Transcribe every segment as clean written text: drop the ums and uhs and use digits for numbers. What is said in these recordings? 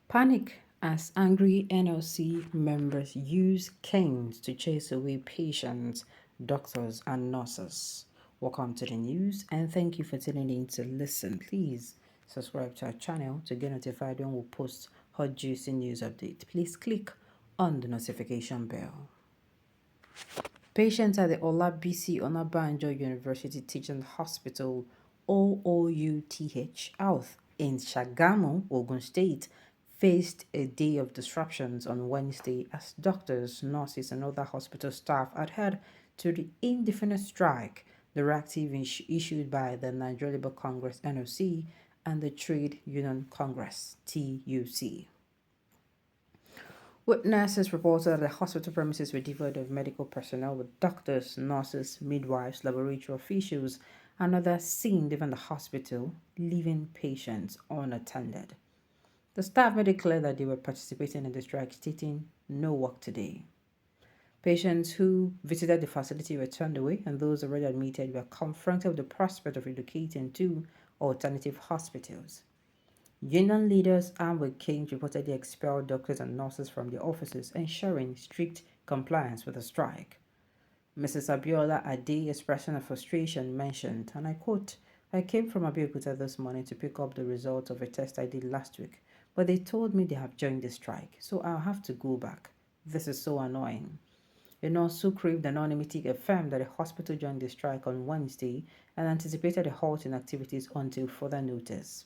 Panic as angry NLC members use canes to chase away patients, doctors, and nurses. Welcome to the news and thank you for tuning in to listen. Please subscribe to our channel to get notified when we post hot juicy news update. Please click on the notification bell. Patients at the Olabisi Onabanjo University Teaching Hospital OOUTH Health in Shagamu, Ogun State, faced a day of disruptions on Wednesday as doctors, nurses, and other hospital staff adhered to the indefinite strike directive issued by the Nigeria Labour Congress (NLC) and the Trade Union Congress (TUC). Witnesses reported that the hospital premises were devoid of medical personnel, with doctors, nurses, midwives, laboratory officials, and others seen leaving the hospital, leaving patients unattended. The staff made it clear that they were participating in the strike, stating, "No work today." Patients who visited the facility were turned away, and those already admitted were confronted with the prospect of relocating to alternative hospitals. Union leaders armed with canes reportedly expelled doctors and nurses from their offices, ensuring strict compliance with the strike. Mrs. Abiola Ade, expressing her frustration, mentioned, and I quote, "I came from Abeokuta this morning to pick up the results of a test I did last week, but they told me they have joined the strike, so I'll have to go back. This is so annoying." A nurse who craved anonymity affirmed that the hospital joined the strike on Wednesday and anticipated a halt in activities until further notice.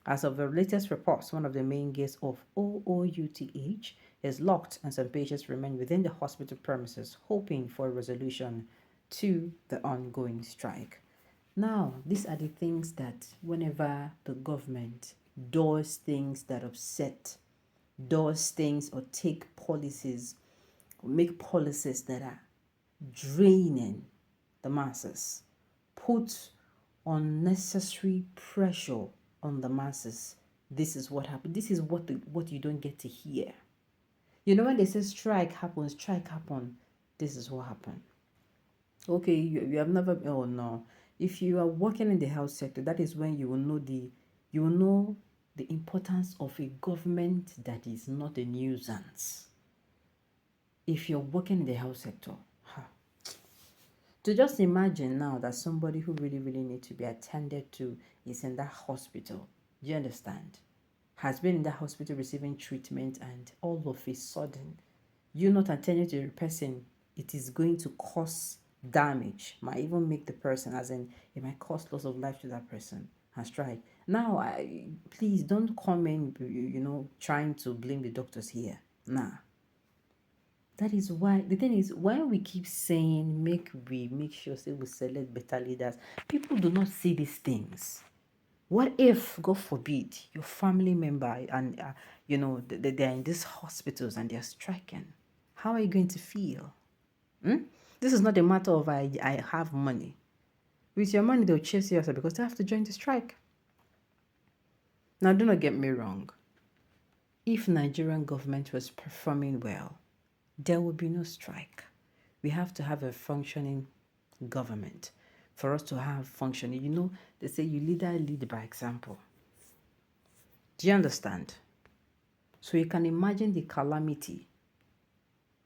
As of the latest reports, one of the main gates of OOUTH is locked and some patients remain within the hospital premises, hoping for a resolution to the ongoing strike. Now, these are the things that whenever the government does things that upset, does things or take policies, or make policies that are draining the masses, put unnecessary pressure on the masses. This is what happened. This is what you don't get to hear. You know, when they say strike happen, this is what happened. Okay, you have never, oh no. If you are working in the health sector, that is when you will know the importance of a government that is not a nuisance. If you're working in the health sector, to just imagine now that somebody who really, really needs to be attended to is in that hospital. Do you understand? Has been in that hospital receiving treatment, and all of a sudden, you not attending to the person, it is going to cause damage. Might even make the person, as in, it might cause loss of life to that person. And strike. Now, please don't come in, trying to blame the doctors here. Nah. That is why the thing is, when we keep saying make sure say we select better leaders, people do not see these things. What if, God forbid, your family member and they're in these hospitals and they're striking? How are you going to feel? This is not a matter of I have money. With your money, they'll chase you outside because they have to join the strike. Now, do not get me wrong. If Nigerian government was performing well, there will be no strike. We have to have a functioning government for us to have functioning. They say you lead by example. Do you understand? So you can imagine the calamity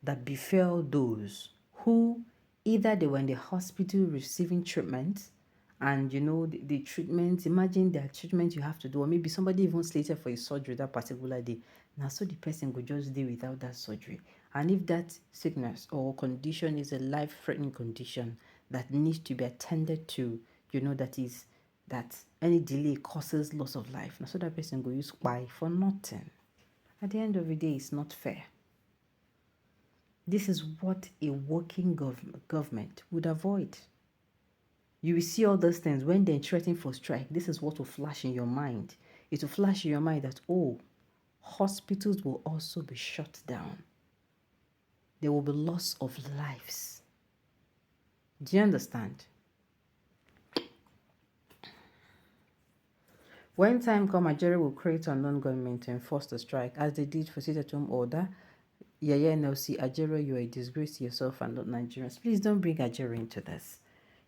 that befell those who either they were in the hospital receiving treatment, and the treatment, imagine the treatment you have to do, or maybe somebody even slated for a surgery that particular day. Now, so the person could just do without that surgery. And if that sickness or condition is a life-threatening condition that needs to be attended to, that any delay causes loss of life. Now, so that person will use buy for nothing. At the end of the day, it's not fair. This is what a working government would avoid. You will see all those things when they're threatening for strike. This is what will flash in your mind. It will flash in your mind that, hospitals will also be shut down. There will be loss of lives. Do you understand? When time comes, Nigeria will create a non-government to enforce the strike, as they did for sit-at-home order. Yaya NLC, Ajero, you are a disgrace to yourself and not Nigerians. Please don't bring Ajero into this.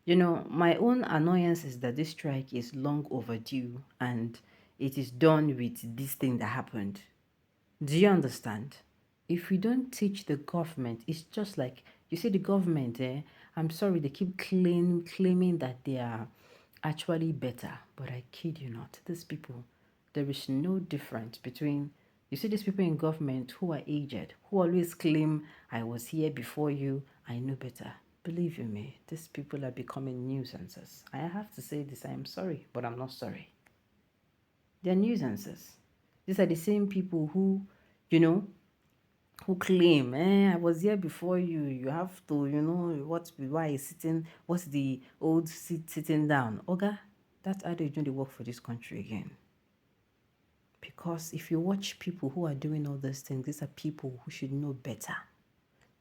My own annoyance is that this strike is long overdue and it is done with this thing that happened. Do you understand? If we don't teach the government, it's just like you see the government, I'm sorry, they keep claiming that they are actually better, but I kid you not, these people, there is no difference between you see these people in government who are aged, who always claim I was here before you, I know better. Believe you me, these people are becoming nuisances. I have to say this, I am sorry, but I'm not sorry. They're nuisances. These are the same people who, you know, who claim, I was here before you. You have to, why is sitting, what's the old sitting down? Oga, that attitude don't work for this country again. Because if you watch people who are doing all those things, these are people who should know better.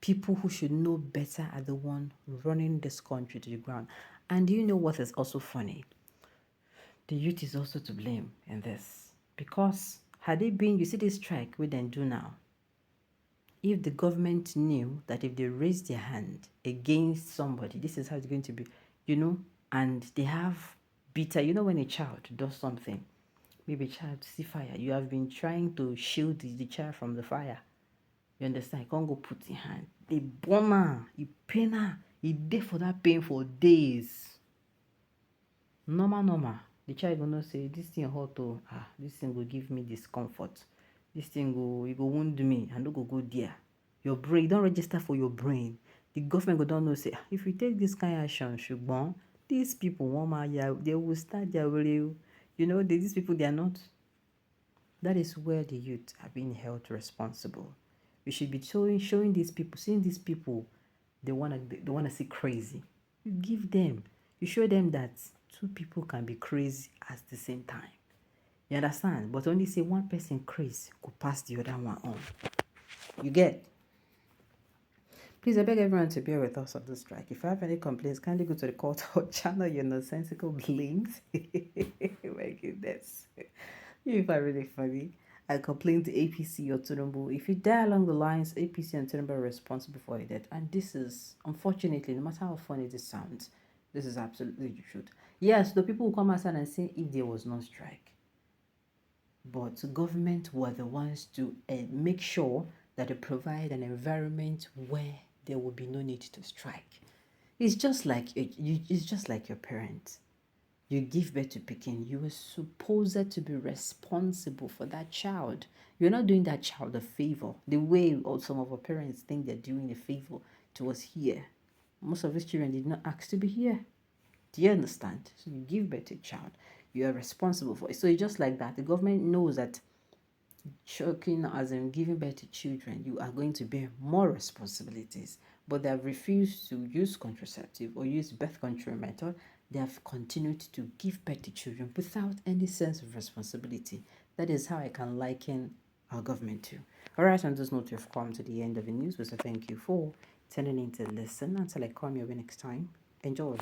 People who should know better are the one running this country to the ground. And do you know what is also funny? The youth is also to blame in this. Because had they been, you see this strike we then do now, if the government knew that if they raise their hand against somebody, this is how it's going to be, and they have bitter, when a child does something, maybe a child see fire, you have been trying to shield the child from the fire. You understand? You can't go put your hand. They burn her, you pain her, you dey for that pain for days. Normal. The child will not say, this thing hot oh, this thing will give me discomfort. This thing go wound me, I no go there. Your brain, don't register for your brain. The government go don't know say, if you take this kind of action, ṣùgbọ́n, these people, they will start their real, these people, they are not. That is where the youth are being held responsible. We should be showing these people, seeing these people, they wanna see crazy. You give them, you show them that two people can be crazy at the same time. You understand? But only say one person crazy could pass the other one on. You get? Please, I beg everyone to bear with us on this strike. If you have any complaints, kindly go to the court or channel your nonsensical blames. My goodness. You are really funny. I complain to APC or Tinubu. If you die along the lines, APC and Tinubu are responsible for your death. And this is, unfortunately, no matter how funny this sounds, this is absolutely the truth. Yes, the people will come outside and say if there was no strike. But government were the ones to make sure that they provide an environment where there will be no need to strike. It's just like it's just like your parents. You give birth to Pekin, you are supposed to be responsible for that child. You're not doing that child a favor. The way some of our parents think they're doing a favor to us here. Most of these children did not ask to be here. Do you understand? So you give birth to a child. You are responsible for it. So it's just like that. The government knows that choking as in giving birth to children, you are going to bear more responsibilities. But they have refused to use contraceptive or use birth control method. They have continued to give birth to children without any sense of responsibility. That is how I can liken our government to. All right, on this note, we've come to the end of the news. So thank you for tuning in to listen. Until I come your way next time. Enjoy.